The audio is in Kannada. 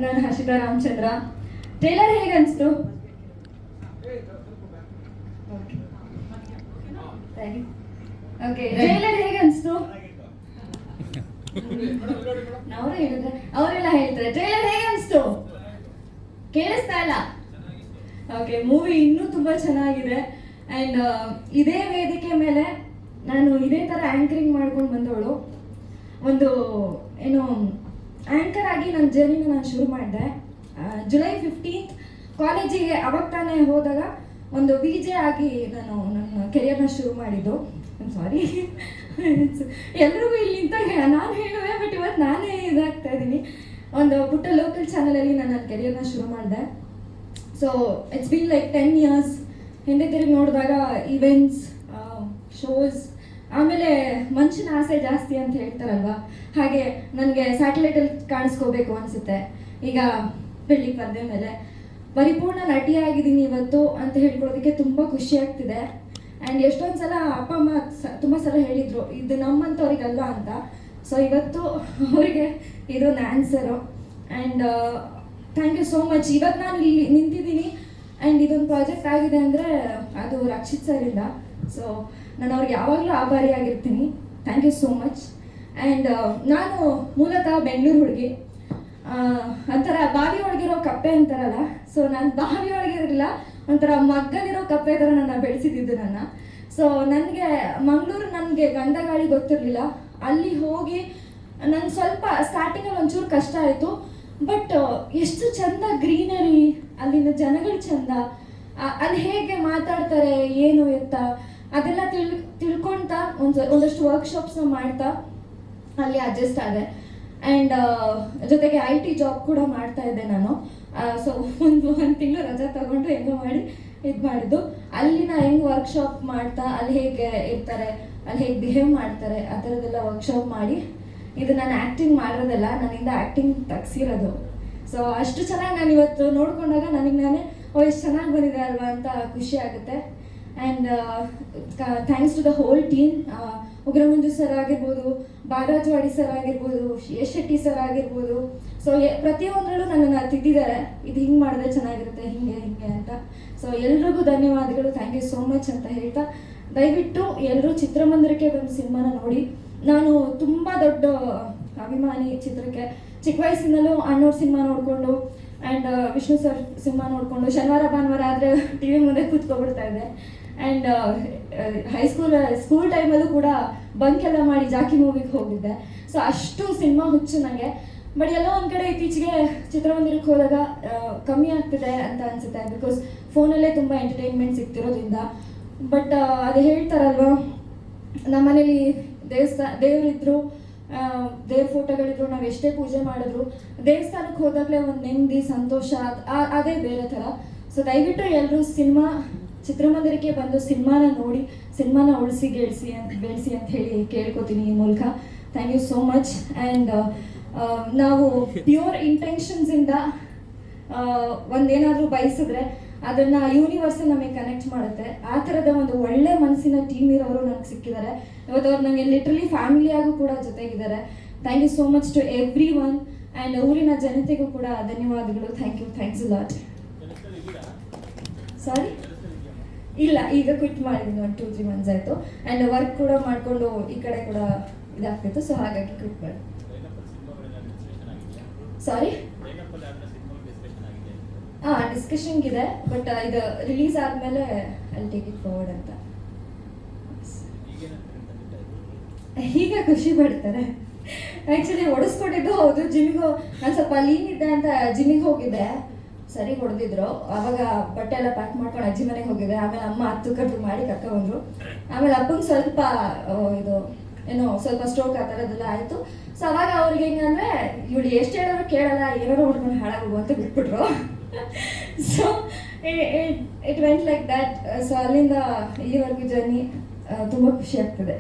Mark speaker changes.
Speaker 1: ನಾನು ಹರ್ಷಿತಾ ರಾಮಚಂದ್ರ. ಟ್ರೇಲರ್ ಹೇಗೆ ಅನಿಸ್ತು? ಓಕೆ, ಟ್ರೇಲರ್ ಹೇಗೆ ಅನಿಸ್ತು? ಅವರೇ ಹೇಳಿದ್ರೆ ಅವರೆಲ್ಲ ಹೇಳ್ತಾರೆ ಟ್ರೇಲರ್ ಹೇಗೆ ಅನಿಸ್ತು? ಕೇಳಿಸ್ತಾ ಇಲ್ಲ? ಓಕೆ, ಮೂವಿ ಇನ್ನೂ ತುಂಬ ಚೆನ್ನಾಗಿದೆ. ಆ್ಯಂಡ್ ಇದೇ ವೇದಿಕೆ ಮೇಲೆ ನಾನು ಇದೇ ಥರ ಆ್ಯಂಕರಿಂಗ್ ಮಾಡ್ಕೊಂಡು ಬಂದವಳು. ಒಂದು ಏನು ಆ್ಯಂಕರ್ ಆಗಿ ನನ್ನ ಜರ್ನಿನ ನಾನು ಶುರು ಮಾಡಿದೆ. ಜುಲೈ 15 ಕಾಲೇಜಿಗೆ ಅವಾಗ ತಾನೇ ಹೋದಾಗ ಒಂದು VJ ಆಗಿ ನಾನು ನನ್ನ ಕೆರಿಯರ್ನ ಶುರು ಮಾಡಿದ್ದು. ಸಾರಿ, ಎಲ್ರಿಗೂ ಇಲ್ಲಿ ನಿಂತಾಗ ನಾನು ಹೇಳುವೆ, ಬಟ್ ಇವತ್ತು ನಾನೇ ಇದಾಗ್ತಾ ಇದ್ದೀನಿ. ಒಂದು ಪುಟ್ಟ ಲೋಕಲ್ ಚಾನಲಲ್ಲಿ ನಾನು ನನ್ನ ಕೆರಿಯರ್ನ ಶುರು ಮಾಡಿದೆ. So it's been like 10 years. ಹಿಂದೆ ತಿರುಗಿ ನೋಡಿದಾಗ ಈವೆಂಟ್ಸ್, ಶೋಸ್, ಆಮೇಲೆ ಮನುಷ್ಯನ ಆಸೆ ಜಾಸ್ತಿ ಅಂತ ಹೇಳ್ತಾರಲ್ವ, ಹಾಗೆ ನನಗೆ ಸ್ಯಾಟಲೈಟಲ್ಲಿ ಕಾಣಿಸ್ಕೋಬೇಕು ಅನಿಸುತ್ತೆ. ಈಗ ಬೆಳ್ಳಿ ಪರದೆ ಮೇಲೆ ಪರಿಪೂರ್ಣ ನಟಿಯಾಗಿದ್ದೀನಿ ಇವತ್ತು ಅಂತ ಹೇಳ್ಕೊಳ್ಳೋದಕ್ಕೆ ತುಂಬ ಖುಷಿ ಆಗ್ತಿದೆ. ಆ್ಯಂಡ್ ಎಷ್ಟೊಂದು ಸಲ ಅಪ್ಪ ಅಮ್ಮ ತುಂಬ ಸಲ ಹೇಳಿದರು ಇದು ನಮ್ಮಂಥವ್ರಿಗಲ್ಲ ಅಂತ. ಸೊ ಇವತ್ತು ಅವರಿಗೆ ಇದೊಂದು answer. And thank you so much. ಇವತ್ತು ನಾನು ಇಲ್ಲಿ ನಿಂತಿದ್ದೀನಿ ಆ್ಯಂಡ್ ಇದೊಂದು ಪ್ರಾಜೆಕ್ಟ್ ಆಗಿದೆ ಅಂದರೆ ಅದು ರಕ್ಷಿತ್ ಸರಿಂದ. ಸೊ ನಾನು ಅವ್ರಿಗೆ ಯಾವಾಗಲೂ ಆಭಾರಿಯಾಗಿರ್ತೀನಿ. Thank you so much. And ನಾನು ಮೂಲತಃ ಬೆಂಗಳೂರು ಹುಡುಗಿ. ಒಂಥರ ಬಾವಿ ಒಳಗಿರೋ ಕಪ್ಪೆ ಅಂತಾರಲ್ಲ, ಸೊ ನಾನು ಬಾವಿ ಒಳಗಿರಲಿಲ್ಲ, ಒಂಥರ ಮಗ್ಗಲಿರೋ ಕಪ್ಪೆ ಥರ ನನ್ನ ಬೆಳೆಸಿದ್ದು ನನ್ನ. ಸೊ ನನಗೆ ಮಂಗಳೂರು ನನಗೆ ಗಂಧಗಾಳಿ ಗೊತ್ತಿರಲಿಲ್ಲ. ಅಲ್ಲಿ ಹೋಗಿ ನನಗೆ ಸ್ವಲ್ಪ ಸ್ಟಾರ್ಟಿಂಗಲ್ಲಿ ಒಂಚೂರು ಕಷ್ಟ ಆಯಿತು. ಬಟ್ ಎಷ್ಟು ಚಂದ ಗ್ರೀನರಿ, ಅಲ್ಲಿನ ಜನಗಳು ಚಂದ, ಅಲ್ಲಿ ಹೇಗೆ ಮಾತಾಡ್ತಾರೆ, ಏನು ಎತ್ತ ಅದೆಲ್ಲ ತಿಳ್ಕೊಳ್ತಾ ಒಂದಷ್ಟು ವರ್ಕ್ಶಾಪ್ಸ್ನ ಮಾಡ್ತಾ ಅಲ್ಲಿ ಅಡ್ಜಸ್ಟ್ ಆದೆ. ಆ್ಯಂಡ್ ಜೊತೆಗೆ IT ಜಾಬ್ ಕೂಡ ಮಾಡ್ತಾ ಇದ್ದೆ ನಾನು. ಸೊ ಒಂದು ತಿಂಗಳು ರಜಾ ತಗೊಂಡು ಹೆಂಗೋ ಮಾಡಿ ಇದು ಮಾಡಿದ್ದು. ಅಲ್ಲಿನ ಹೆಂಗೆ ವರ್ಕ್ಶಾಪ್ ಮಾಡ್ತಾ ಅಲ್ಲಿ ಹೇಗೆ ಇರ್ತಾರೆ, ಅಲ್ಲಿ ಹೇಗೆ ಬಿಹೇವ್ ಮಾಡ್ತಾರೆ ಆ ಥರದ್ದೆಲ್ಲ ವರ್ಕ್ಶಾಪ್ ಮಾಡಿ ಇದು ನಾನು ಆ್ಯಕ್ಟಿಂಗ್ ಮಾಡಿರೋದಲ್ಲ, ನನ್ನಿಂದ ಆ್ಯಕ್ಟಿಂಗ್ ತೆಗ್ಸಿರೋದು. ಸೊ ಅಷ್ಟು ಚೆನ್ನಾಗಿ ನಾನು ಇವತ್ತು ನೋಡ್ಕೊಂಡಾಗ ನನಗೆ ನಾನೇ ಎಷ್ಟು ಚೆನ್ನಾಗಿ ಬಂದಿದೆ ಅಲ್ವಾ ಅಂತ ಖುಷಿ ಆಗುತ್ತೆ. And thanks to the whole team. Ugramanju sir ಆಗಿರ್ಬೋದು, ಬಾಲರಾಜವಾಡಿ ಸರ್ ಆಗಿರ್ಬೋದು, ಯಶ್ ಶೆಟ್ಟಿ ಸರ್ ಆಗಿರ್ಬೋದು. ಸೊ ಪ್ರತಿಯೊಂದರಲ್ಲೂ ನನ್ನನ್ನು ತಿದ್ದಿದ್ದಾರೆ, ಇದು ಹಿಂಗೆ ಮಾಡಿದ್ರೆ ಚೆನ್ನಾಗಿರುತ್ತೆ, ಹಿಂಗೆ ಅಂತ. ಸೊ ಎಲ್ರಿಗೂ ಧನ್ಯವಾದಗಳು, ಥ್ಯಾಂಕ್ ಯು ಸೋ ಮಚ್ ಅಂತ ಹೇಳ್ತಾ, ದಯವಿಟ್ಟು ಎಲ್ಲರೂ ಚಿತ್ರಮಂದಿರಕ್ಕೆ ಬಂದು ಸಿನಿಮಾನ ನೋಡಿ. ನಾನು ತುಂಬ ದೊಡ್ಡ ಅಭಿಮಾನಿ ಚಿತ್ರಕ್ಕೆ. ಚಿಕ್ಕ ವಯಸ್ಸಿನಲ್ಲೂ ಅಣ್ಣವ್ರ ಸಿನಿಮಾ ನೋಡಿಕೊಂಡು ಆ್ಯಂಡ್ ವಿಷ್ಣು ಸರ್ ಸಿನಿಮಾ ನೋಡಿಕೊಂಡು ಶನಿವಾರ ಭಾನುವಾರ ಆದರೆ TV ಮುಂದೆ ಕೂತ್ಕೊಬಿಡ್ತಾ ಇದ್ದೆ. ಆ್ಯಂಡ್ ಸ್ಕೂಲ್ ಟೈಮಲ್ಲೂ ಕೂಡ ಬಂಕ್ ಎಲ್ಲ ಮಾಡಿ ಜಾಕಿ ಮೂವಿಗೆ ಹೋಗಿದ್ದೆ. ಸೊ ಅಷ್ಟು ಸಿನಿಮಾ ಹುಚ್ಚು ನನಗೆ. ಬಟ್ ಎಲ್ಲೋ ಒಂದು ಕಡೆ ಇತ್ತೀಚೆಗೆ ಚಿತ್ರಮಂದಿರಕ್ಕೆ ಹೋದಾಗ ಕಮ್ಮಿ ಆಗ್ತಿದೆ ಅಂತ ಅನಿಸುತ್ತೆ, ಬಿಕಾಸ್ ಫೋನಲ್ಲೇ ತುಂಬ ಎಂಟರ್ಟೈನ್ಮೆಂಟ್ ಸಿಗ್ತಿರೋದ್ರಿಂದ. ಬಟ್ ಅದು ಹೇಳ್ತಾರಲ್ವ, ನಮ್ಮ ಮನೇಲಿ ದೇವರಿದ್ರು, ದೇವ್ರ ಫೋಟೋಗಳಿದ್ರು, ನಾವು ಎಷ್ಟೇ ಪೂಜೆ ಮಾಡಿದ್ರು ದೇವಸ್ಥಾನಕ್ಕೆ ಹೋದಾಗಲೇ ಒಂದು ನೆಮ್ಮದಿ, ಸಂತೋಷ, ಅದೇ ಬೇರೆ ಥರ. ಸೊ ದಯವಿಟ್ಟು ಎಲ್ಲರೂ ಚಿತ್ರಮಂದಿರಕ್ಕೆ ಬಂದು ಸಿನಿಮಾನ ನೋಡಿ, ಸಿನಿಮಾನ ಬೆಳೆಸಿ ಅಂತ ಹೇಳಿ ಕೇಳ್ಕೊತೀನಿ ಈ ಮೂಲಕ. Thank you so much. And ನಾವು ಪ್ಯೂರ್ ಇಂಟೆನ್ಷನ್ಸಿಂದ ಒಂದೇನಾದರೂ ಬಯಸಿದ್ರೆ ಅದನ್ನು ಯೂನಿವರ್ಸ್ ನಮಗೆ ಕನೆಕ್ಟ್ ಮಾಡುತ್ತೆ. ಆ ಥರದ ಒಂದು ಒಳ್ಳೆ ಮನಸ್ಸಿನ ಟೀಮ್ ಇರೋರು ನನಗೆ ಸಿಕ್ಕಿದ್ದಾರೆ. ಇವತ್ತು ಅವ್ರು ನನಗೆ ಲಿಟ್ರಲಿ ಫ್ಯಾಮಿಲಿಯಾಗೂ ಕೂಡ ಜೊತೆಗಿದ್ದಾರೆ. Thank you so much to everyone. And ಊರಿನ ಜನತೆಗೂ ಕೂಡ ಧನ್ಯವಾದಗಳು. Thanks a lot. ಸಾರಿ, ಇಲ್ಲ, ಈಗ ಕ್ವಿಟ್ ಮಾಡಿದ್ದೀನಿ, 1-2-3 months ಆಯಿತು. ಆ್ಯಂಡ್ ವರ್ಕ್ ಕೂಡ ಮಾಡಿಕೊಂಡು ಈ ಕಡೆ ಕೂಡ ಇದಾಗ್ತಿತ್ತು, ಸೊ ಹಾಗಾಗಿ ಕ್ವಿಟ್ ಮಾಡಿ. ಸಾರಿ, ಡಿಸ್ಕಷನ್ಗೆ ಇದೆ, ಬಟ್ ಇದು ರಿಲೀಸ್ ಆದಮೇಲೆ ಅಲ್ಲಿ ಟೇಕ್ ಇಟ್ ಫಾರ್ವರ್ಡ್ ಅಂತ. ಈಗ ಖುಷಿ ಪಡ್ತಾರೆ. ಆ್ಯಕ್ಚುಲಿ ಹೊಡೆಸ್ಕೊಟ್ಟಿದ್ದು ಹೌದು. ನಾನು ಸ್ವಲ್ಪ ಲೀನ್ ಇದ್ದೆ ಅಂತ ಜಿಮ್ಮಿಗೆ ಹೋಗಿದ್ದೆ, ಸರಿ ಹೊಡೆದಿದ್ರು. ಆವಾಗ ಬಟ್ಟೆ ಎಲ್ಲ ಪ್ಯಾಕ್ ಮಾಡ್ಕೊಂಡು ಅಜ್ಜಿ ಮನೆಗೆ ಹೋಗಿದ್ದೆ. ಆಮೇಲೆ ಅಮ್ಮ ಹತ್ತು ಕಟ್ಟು ಮಾಡಿ ಕರ್ಕೊಂಡ್ಬಂದ್ರು. ಆಮೇಲೆ ಅಪ್ಪಂಗೆ ಸ್ವಲ್ಪ ಸ್ವಲ್ಪ ಸ್ಟ್ರೋಕ್ ಆ ಥರದ್ದೆಲ್ಲ ಆಯಿತು. ಸೊ ಅವಾಗ ಅವ್ರಿಗೆ ಹೆಂಗಂದರೆ ಇವಳು ಎಷ್ಟು ಹೇಳಿದ್ರು ಕೇಳಲ್ಲ, ಏನಾದ್ರು ಹುಡ್ಕೊಂಡು ಹಾಳಾಗೋಗು ಅಂತ ಬಿಟ್ಬಿಟ್ರು. So it went like that. So ಅಲ್ಲಿಂದ ಈವರೆಗೂ ಜರ್ನಿ ತುಂಬ ಖುಷಿ ಆಗ್ತದೆ.